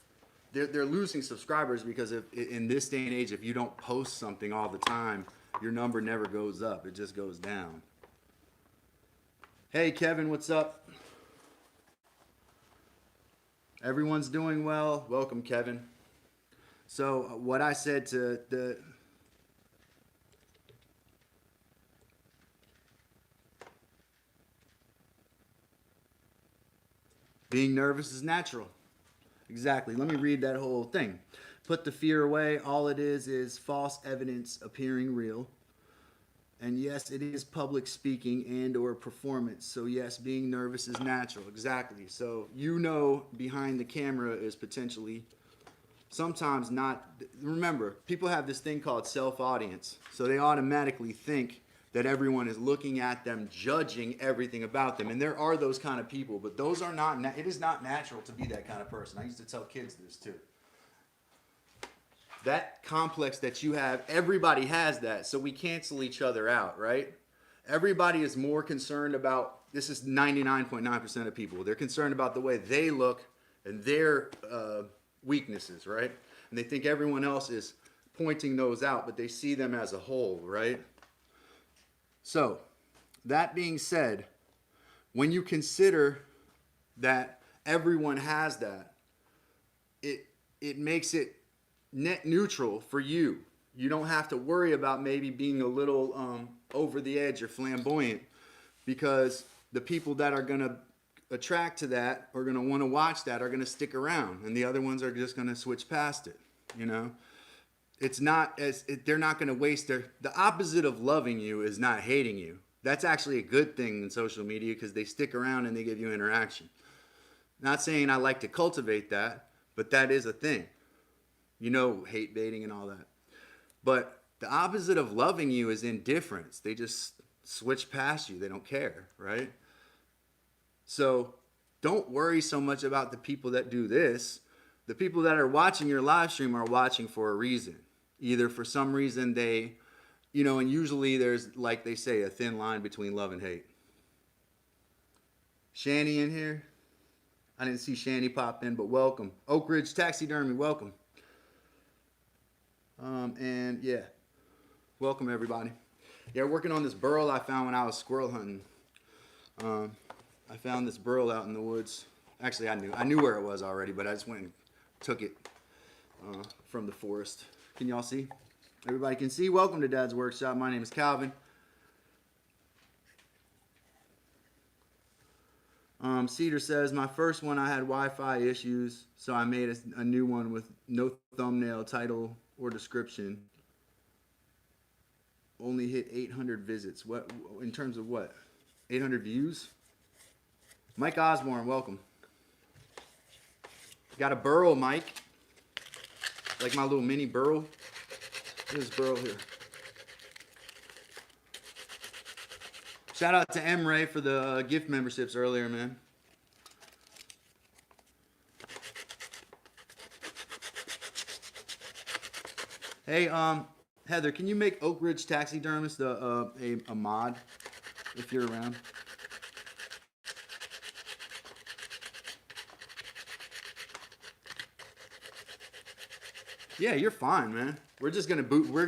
They're losing subscribers because in this day and age, if you don't post something all the time, your number never goes up. It just goes down. Hey, Kevin, what's up? Everyone's doing well. Welcome, Kevin. So what I said to the being nervous is natural. Exactly. Let me read that whole thing. Put the fear away. All it is false evidence appearing real. And yes, it is public speaking and or performance. So yes, being nervous is natural. Exactly. So behind the camera is potentially sometimes not. Remember, people have this thing called self-audience. So they automatically think that everyone is looking at them, judging everything about them. And there are those kind of people, but those are not, it is not natural to be that kind of person. I used to tell kids this too. That complex that you have, everybody has that, so we cancel each other out, right? Everybody is more concerned about, this is 99.9% of people, they're concerned about the way they look and their weaknesses, right? And they think everyone else is pointing those out, but they see them as a whole, right? So, that being said, when you consider that everyone has that, it makes it net neutral for you. You don't have to worry about maybe being a little over the edge or flamboyant, because the people that are going to attract to that or going to want to watch that are going to stick around, and the other ones are just going to switch past it, you know? It's not they're not going to waste the opposite of loving you is not hating you. That's actually a good thing in social media, because they stick around and they give you interaction. Not saying I like to cultivate that, but that is a thing. You know, hate baiting and all that. But the opposite of loving you is indifference. They just switch past you. They don't care, right? So don't worry so much about the people that do this. The people that are watching your live stream are watching for a reason. Either for some reason they, and usually there's, like they say, a thin line between love and hate. Shani in here? I didn't see Shani pop in, but welcome. Oak Ridge Taxidermy, welcome. And yeah, welcome everybody. Yeah, working on this burl I found when I was squirrel hunting. I found this burl out in the woods. Actually, I knew where it was already, but I just went and took it from the forest. Can y'all see? Everybody can see? Welcome to Dad's Workshop. My name is Calvin. Cedar says, my first one I had Wi-Fi issues, so I made a new one with no thumbnail, title, or description. Only hit 800 visits. What in terms of what? 800 views? Mike Osborne, welcome. Got a Burl, Mike. Like my little mini Burl. Here's Burl here. Shout out to M. Ray for the gift memberships earlier, man. Hey, Heather, can you make Oak Ridge Taxidermist a mod if you're around? Yeah, you're fine, man. We're just gonna we're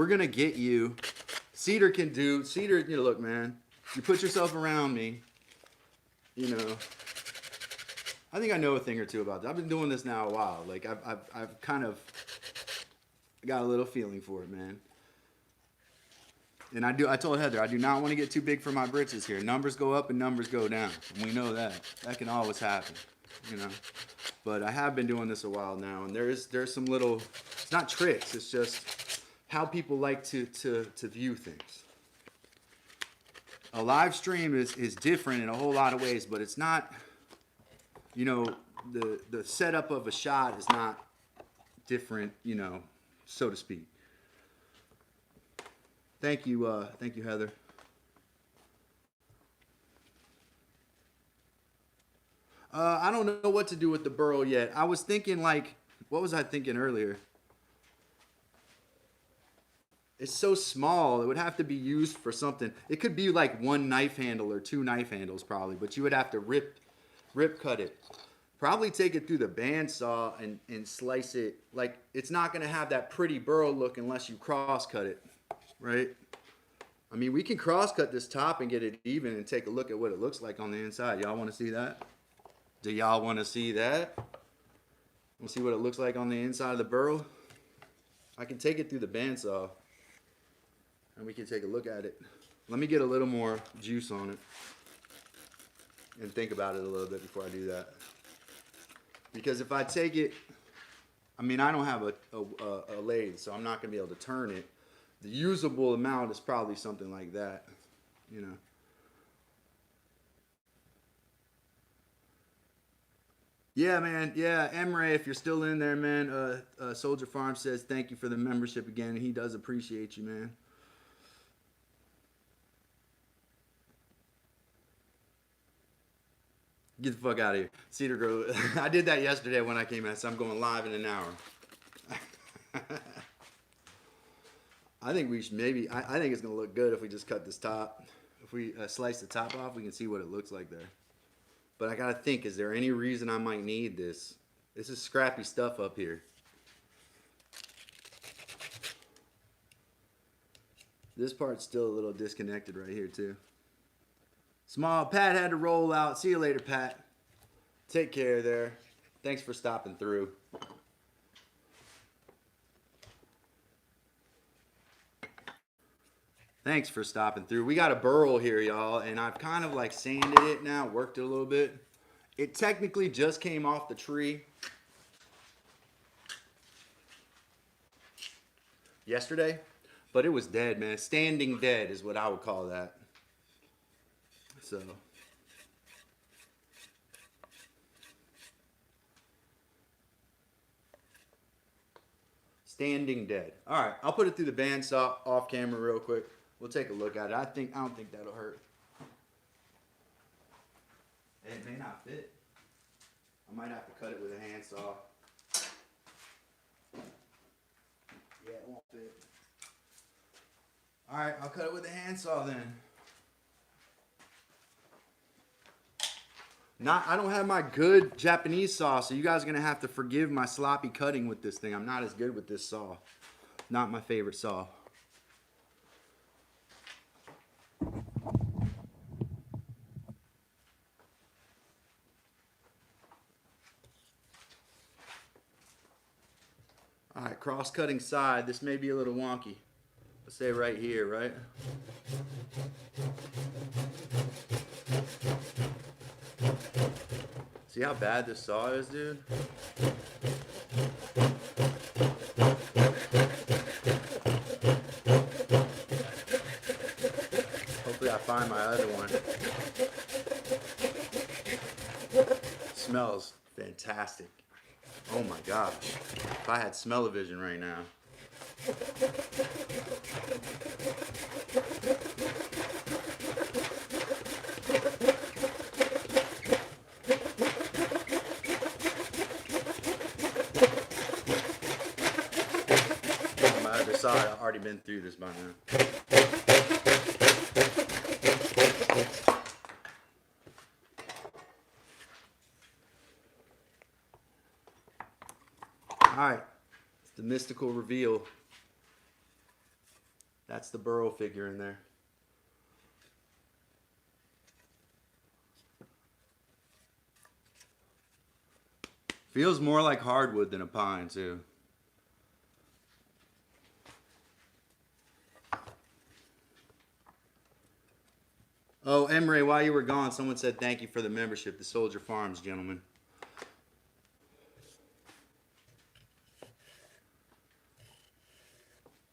gonna get you. Cedar, look, man. You put yourself around me, I think I know a thing or two about that. I've been doing this now a while. Like I've kind of got a little feeling for it, man. And I told Heather, I do not want to get too big for my britches here. Numbers go up and numbers go down. And we know that. That can always happen, But I have been doing this a while now, and there's some little, it's not tricks, it's just how people like to view things. A live stream is different in a whole lot of ways, but it's not, the setup of a shot is not different, so to speak. Thank you, Heather. I don't know what to do with the burl yet. I was thinking what was I thinking earlier? It's so small, it would have to be used for something. It could be like one knife handle or two knife handles probably, but you would have to rip cut it. Probably take it through the bandsaw and slice it. Like, it's not gonna have that pretty burl look unless you cross cut it, right? I mean, we can cross cut this top and get it even and take a look at what it looks like on the inside. Y'all wanna see that? Do y'all want to see that? Want to see what it looks like on the inside of the Burl? I can take it through the bandsaw and we can take a look at it. Let me get a little more juice on it and think about it a little bit before I do that. Because if I take it, I mean, I don't have a lathe, so I'm not going to be able to turn it. The usable amount is probably something like that, you know. Yeah, man. Yeah, Emre, if you're still in there, man, Soldier Farm says thank you for the membership again. He does appreciate you, man. Get the fuck out of here. Cedar Grove. I did that yesterday when I came out, so I'm going live in an hour. I think we should maybe, I think it's going to look good if we just cut this top. If we slice the top off, we can see what it looks like there. But I got to think, is there any reason I might need this? This is scrappy stuff up here. This part's still a little disconnected right here too. Small Pat had to roll out. See you later, Pat. Take care there. Thanks for stopping through. Thanks for stopping through. We got a Burl here, y'all, and I've kind of like sanded it now, worked it a little bit. It technically just came off the tree yesterday, but it was dead, man. Standing dead is what I would call that. So standing dead. All right, I'll put it through the bandsaw off camera real quick. We'll take a look at it. I don't think that'll hurt. It may not fit. I might have to cut it with a handsaw. Yeah, it won't fit. All right, I'll cut it with a handsaw then. I don't have my good Japanese saw, so you guys are gonna have to forgive my sloppy cutting with this thing. I'm not as good with this saw. Not my favorite saw. All right, cross-cutting side. This may be a little wonky. Let's say right here, right? See how bad this saw is, dude? Hopefully I find my other one. Smells fantastic. Oh my gosh. If I had smell-o-vision right now. On my other side, I've already been through this by now. Alright, it's the mystical reveal. That's the Burl figure in there. Feels more like hardwood than a pine, too. Oh, Emre, while you were gone, someone said thank you for the membership, the Soldier Farms, gentlemen.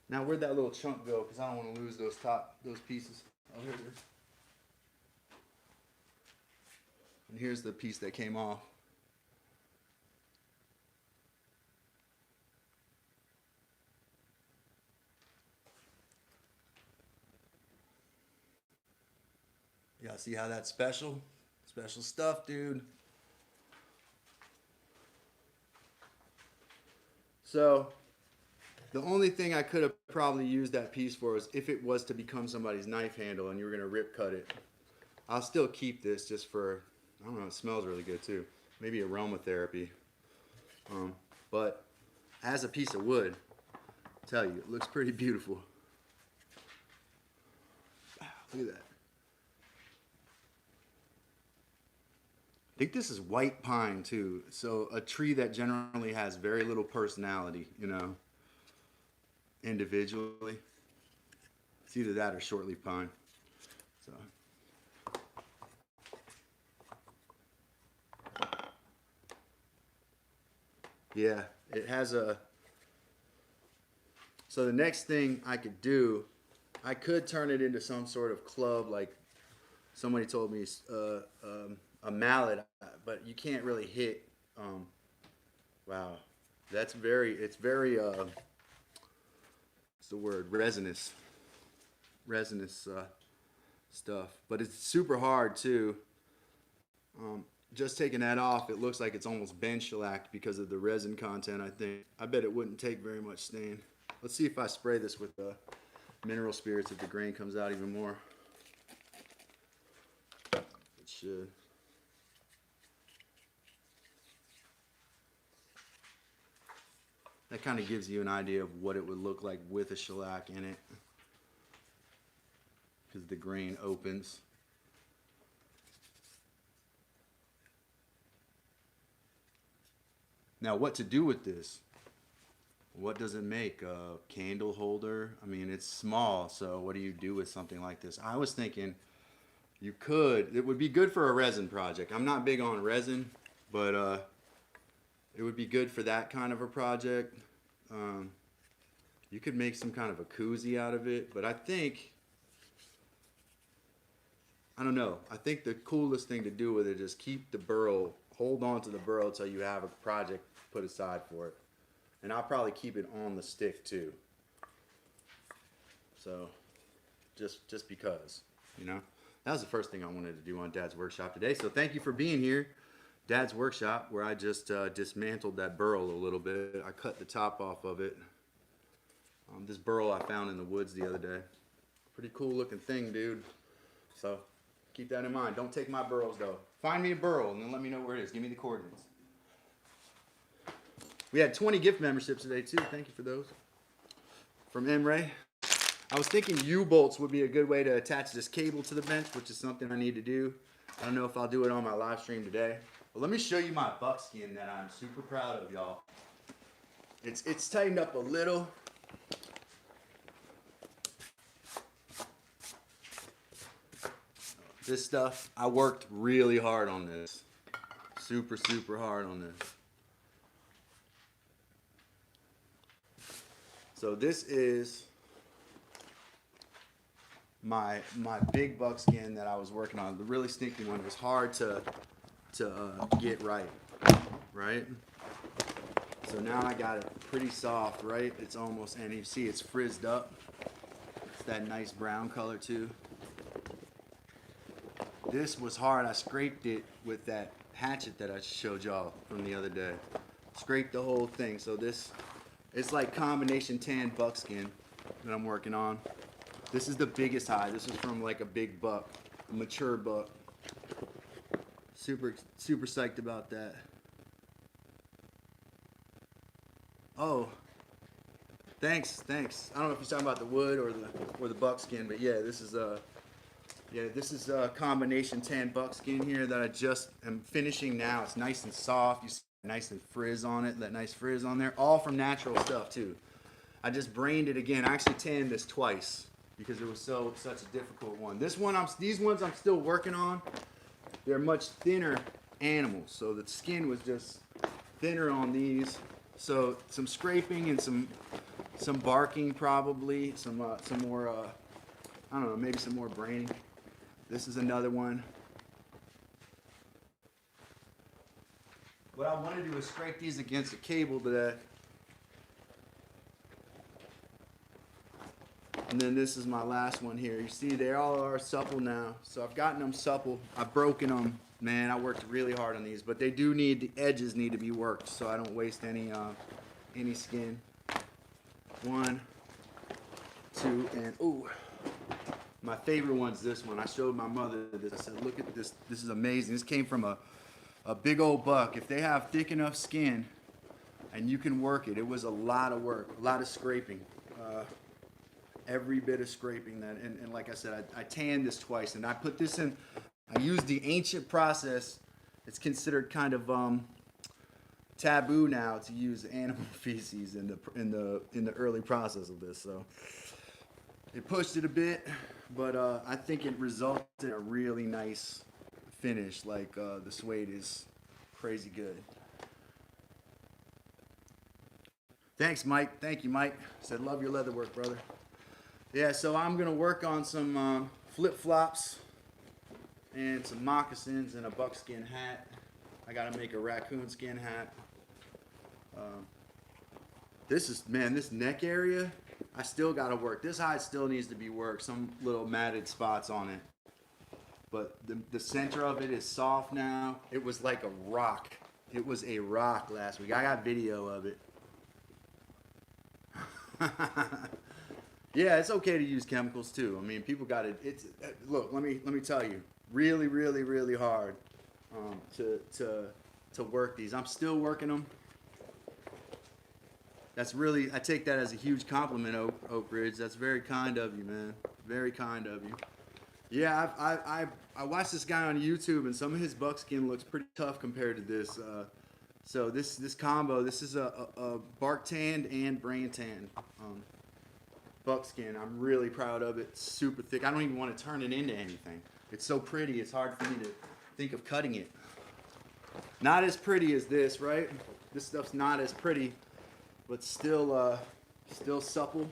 Now, where'd that little chunk go? Because I don't want to lose those pieces. Oh, here it is. And here's the piece that came off. Y'all see how that's special? Special stuff, dude. So, the only thing I could have probably used that piece for is if it was to become somebody's knife handle and you were going to rip cut it. I'll still keep this just for, I don't know, it smells really good too. Maybe aromatherapy. But as a piece of wood, I'll tell you, it looks pretty beautiful. Look at that. think this is white pine too. So a tree that generally has very little personality, you know, individually. It's either that or shortleaf pine. So. Yeah, it has a. So the next thing I could do, I could turn it into some sort of club, like somebody told me, a mallet, but you can't really hit. Wow, that's very. It's very. What's the word? Resinous stuff, but it's super hard too. Just taking that off, it looks like it's almost bent shellacked because of the resin content, I think. I bet it wouldn't take very much stain. Let's see if I spray this with mineral spirits if the grain comes out even more. It should. That kind of gives you an idea of what it would look like with a shellac in it, because the grain opens. Now, what to do with this? What does it make? A candle holder? I mean, it's small, so what do you do with something like this? I was thinking it would be good for a resin project. I'm not big on resin, but it would be good for that kind of a project. You could make some kind of a koozie out of it, but I don't know. I think the coolest thing to do with it is keep the burl, hold on to the burl until you have a project put aside for it. And I'll probably keep it on the stick too. So, just because, you know. That was the first thing I wanted to do on Dad's Workshop today. So thank you for being here. Dad's Workshop, where I just dismantled that burl a little bit. I cut the top off of it. This burl I found in the woods the other day. Pretty cool looking thing, dude. So keep that in mind. Don't take my burls though. Find me a burl and then let me know where it is. Give me the coordinates. We had 20 gift memberships today too. Thank you for those. From Emre. I was thinking U-bolts would be a good way to attach this cable to the bench, which is something I need to do. I don't know if I'll do it on my live stream today. But let me show you my buckskin that I'm super proud of, y'all. It's tightened up a little. This stuff, I worked really hard on this. Super, super hard on this. So this is my big buckskin that I was working on. The really stinky one was hard to get right? So now I got it pretty soft, right? It's almost, and you see it's frizzed up. It's that nice brown color too. This was hard. I scraped it with that hatchet that I showed y'all from the other day. Scraped the whole thing. So this, it's like combination tan buckskin that I'm working on. This is the biggest hide. This is from like a big buck, a mature buck. Super psyched about that. Oh, thanks. I don't know if you're talking about the wood or the buckskin, but yeah, this is a combination tan buckskin here that I just am finishing now. It's nice and soft. You see nice and frizz on it. That nice frizz on there, all from natural stuff too. I just brained it again. I actually tanned this twice because it was such a difficult one. These ones I'm still working on. They're much thinner animals, so the skin was just thinner on these. So some scraping and some barking probably, some more I don't know, maybe some more braining. This is another one. What I want to do is scrape these against the cable today. And then this is my last one here. You see they all are supple now. So I've gotten them supple. I've broken them. Man, I worked really hard on these, but they do the edges need to be worked so I don't waste any skin. 1, 2, and ooh. My favorite one's this one. I showed my mother this. I said, look at this. This is amazing. This came from a big old buck. If they have thick enough skin and you can work it, it was a lot of work, a lot of scraping. Every bit of scraping that, and like I said, I tanned this twice, and I put this in. I used the ancient process it's considered kind of taboo now to use animal feces in the early process of this. So it pushed it a bit, but I think it resulted in a really nice finish. Like the suede is crazy good. Thanks, Mike. Thank you, Mike. Said love your leather work, brother. Yeah, so I'm gonna work on some flip flops and some moccasins and a buckskin hat. I gotta make a raccoon skin hat. This neck area, I still gotta work. This hide still needs to be worked. Some little matted spots on it. But the center of it is soft now. It was like a rock. It was a rock last week. I got video of it. Yeah, it's okay to use chemicals too. I mean, people got it. It's look. Let me tell you, really, really, really hard to work these. I'm still working them. That's really, I take that as a huge compliment, Oak Ridge. That's very kind of you, man. Very kind of you. Yeah, I watched this guy on YouTube, and some of his buckskin looks pretty tough compared to this. So this combo, this is a bark tanned and brain tanned buckskin. I'm really proud of it. Super thick. I don't even want to turn it into anything. It's so pretty. It's hard for me to think of cutting it. Not as pretty as this, right? This stuff's not as pretty, but still supple.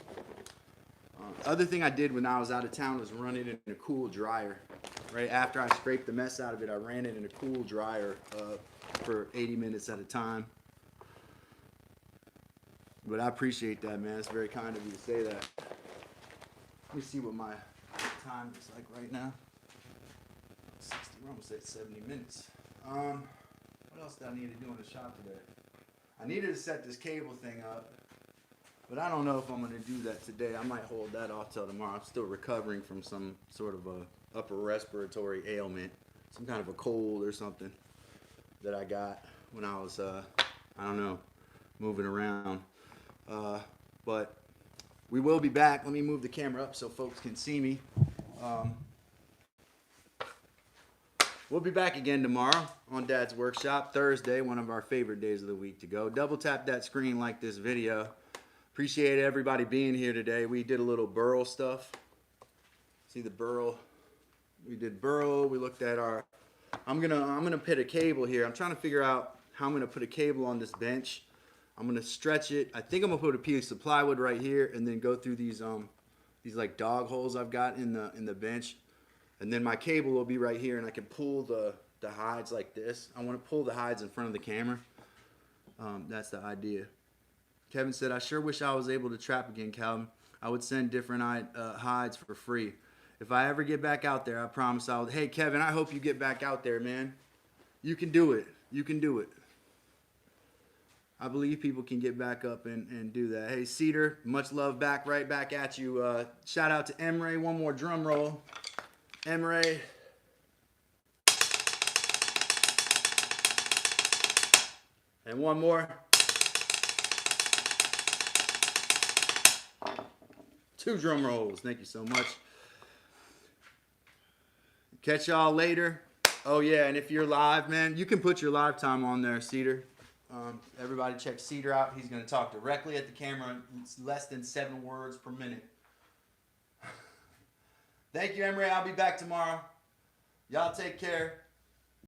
Other thing I did when I was out of town was run it in a cool dryer. Right after I scraped the mess out of it, I ran it in a cool dryer for 80 minutes at a time. But I appreciate that, man. It's very kind of you to say that. Let me see what my time is like right now. 60, we're almost at 70 minutes. What else did I need to do in the shop today? I needed to set this cable thing up, but I don't know if I'm going to do that today. I might hold that off till tomorrow. I'm still recovering from some sort of a upper respiratory ailment, some kind of a cold or something that I got when I was, I don't know, moving around. But we will be back. Let me move the camera up so folks can see me. We'll be back again tomorrow on Dad's Workshop. Thursday, one of our favorite days of the week to go. Double tap that screen, like this video. Appreciate everybody being here today. We did a little Burl stuff. See the Burl? We did Burl. We looked at our. I'm gonna put a cable here. I'm trying to figure out how I'm gonna put a cable on this bench. I'm gonna stretch it. I think I'm gonna put a piece of plywood right here, and then go through these like dog holes I've got in the bench. And then my cable will be right here, and I can pull the hides like this. I want to pull the hides in front of the camera. That's the idea. Kevin said, I sure wish I was able to trap again, Calvin. I would send different hides for free. If I ever get back out there, I promise I'll. Hey, Kevin, I hope you get back out there, man. You can do it. You can do it. I believe people can get back up and do that. Hey, Cedar, much love back, right back at you. Shout out to Emre. One more drum roll. Emre. And one more. 2 drum rolls. Thank you so much. Catch y'all later. Oh, yeah, and if you're live, man, you can put your live time on there, Cedar. Everybody check Cedar out. He's going to talk directly at the camera. It's less than 7 words per minute. Thank you, Emre. I'll be back tomorrow. Y'all take care.